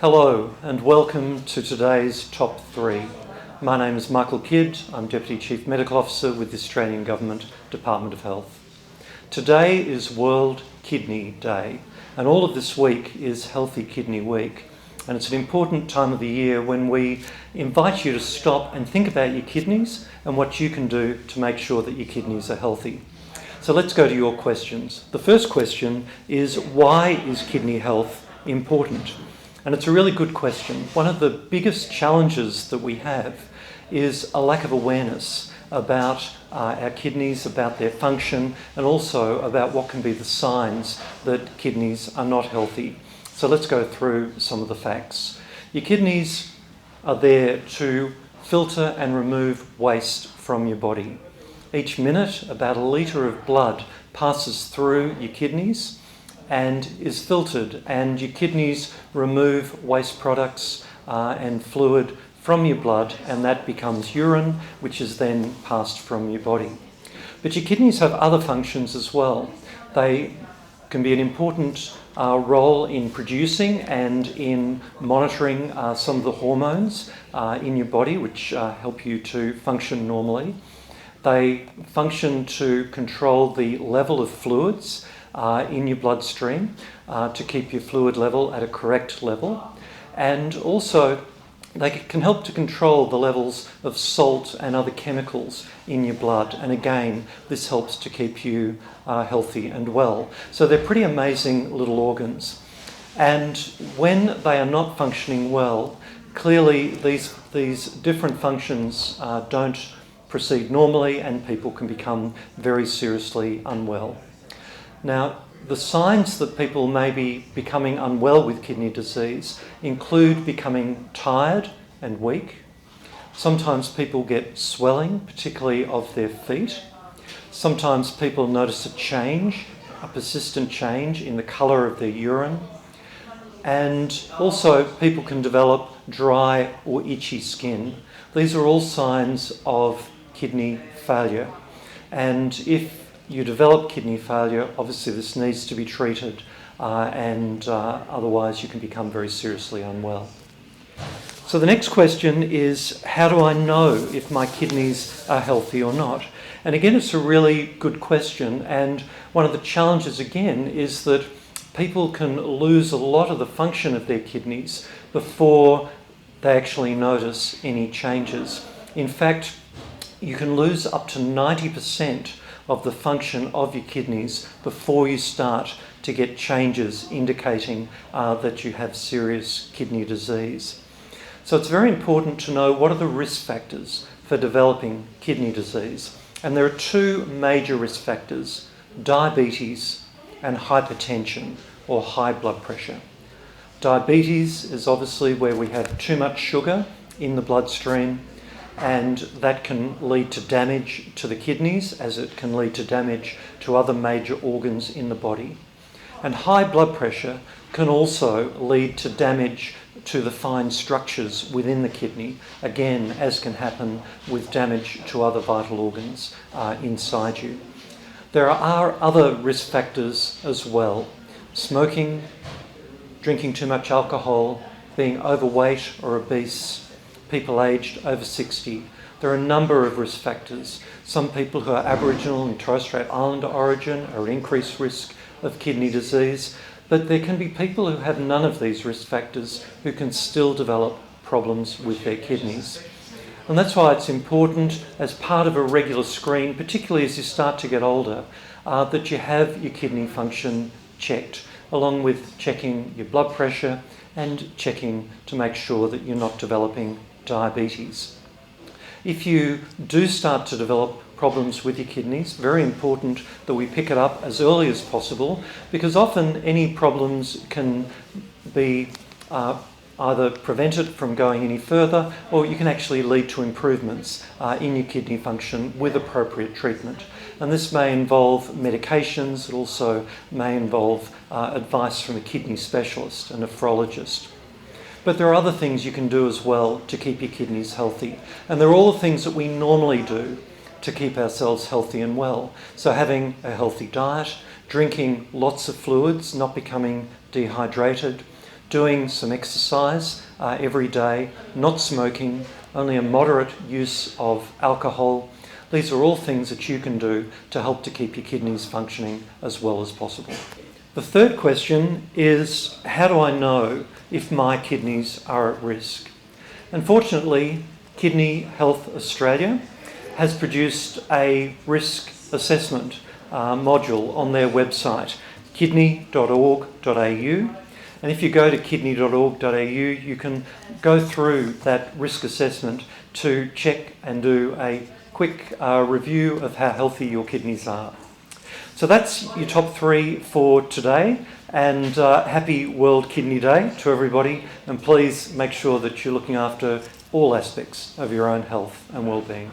Hello and welcome to today's Top 3. My name is Michael Kidd. I'm Deputy Chief Medical Officer with the Australian Government Department of Health. Today is World Kidney Day, and all of this week is Healthy Kidney Week. And it's an important time of the year when we invite you to stop and think about your kidneys and what you can do to make sure that your kidneys are healthy. So let's go to your questions. The first question is, why is kidney health important? And it's a really good question. One of the biggest challenges that we have is a lack of awareness about our kidneys, about their function, and also about what can be the signs that kidneys are not healthy. So let's go through some of the facts. Your kidneys are there to filter and remove waste from your body. Each minute, about 1 litre of blood passes through your kidneys and is filtered, and your kidneys remove waste products and fluid from your blood, and that becomes urine, which is then passed from your body. But your kidneys have other functions as well. They can be an important role in producing and in monitoring some of the hormones in your body, which help you to function normally. They function to control the level of fluids in your bloodstream to keep your fluid level at a correct level, and also they can help to control the levels of salt and other chemicals in your blood, and again this helps to keep you healthy and well. So they're pretty amazing little organs, and when they are not functioning well, clearly these different functions don't proceed normally and people can become very seriously unwell. Now, the signs that people may be becoming unwell with kidney disease include becoming tired and weak. Sometimes people get swelling, particularly of their feet. Sometimes people notice a persistent change in the colour of their urine. And also people can develop dry or itchy skin. These are all signs of kidney failure. And if you develop kidney failure, obviously this needs to be treated and otherwise you can become very seriously unwell. So the next question is, how do I know if my kidneys are healthy or not? And again, it's a really good question, and one of the challenges again is that people can lose a lot of the function of their kidneys before they actually notice any changes. In fact, you can lose up to 90% of the function of your kidneys before you start to get changes indicating that you have serious kidney disease. So it's very important to know what are the risk factors for developing kidney disease. And there are two major risk factors: diabetes and hypertension or high blood pressure. Diabetes is obviously where we have too much sugar in the bloodstream, and that can lead to damage to the kidneys, as it can lead to damage to other major organs in the body. And high blood pressure can also lead to damage to the fine structures within the kidney, again, as can happen with damage to other vital organs inside you. There are other risk factors as well: smoking, drinking too much alcohol, being overweight or obese, people aged over 60. There are a number of risk factors. Some people who are Aboriginal and Torres Strait Islander origin are at increased risk of kidney disease, but there can be people who have none of these risk factors who can still develop problems with their kidneys. And that's why it's important, as part of a regular screen, particularly as you start to get older, that you have your kidney function checked, along with checking your blood pressure and checking to make sure that you're not developing diabetes. If you do start to develop problems with your kidneys, very important that we pick it up as early as possible, because often any problems can be either prevented from going any further, or you can actually lead to improvements in your kidney function with appropriate treatment. And this may involve medications. It also may involve advice from a kidney specialist, a nephrologist. But there are other things you can do as well to keep your kidneys healthy. And they're all the things that we normally do to keep ourselves healthy and well. So having a healthy diet, drinking lots of fluids, not becoming dehydrated, doing some exercise every day, not smoking, only a moderate use of alcohol. These are all things that you can do to help to keep your kidneys functioning as well as possible. The third question is, how do I know if my kidneys are at risk? Unfortunately, Kidney Health Australia has produced a risk assessment module on their website, kidney.org.au. And if you go to kidney.org.au, you can go through that risk assessment to check and do a quick review of how healthy your kidneys are. So that's your top 3 for today, and happy World Kidney Day to everybody, and please make sure that you're looking after all aspects of your own health and well-being.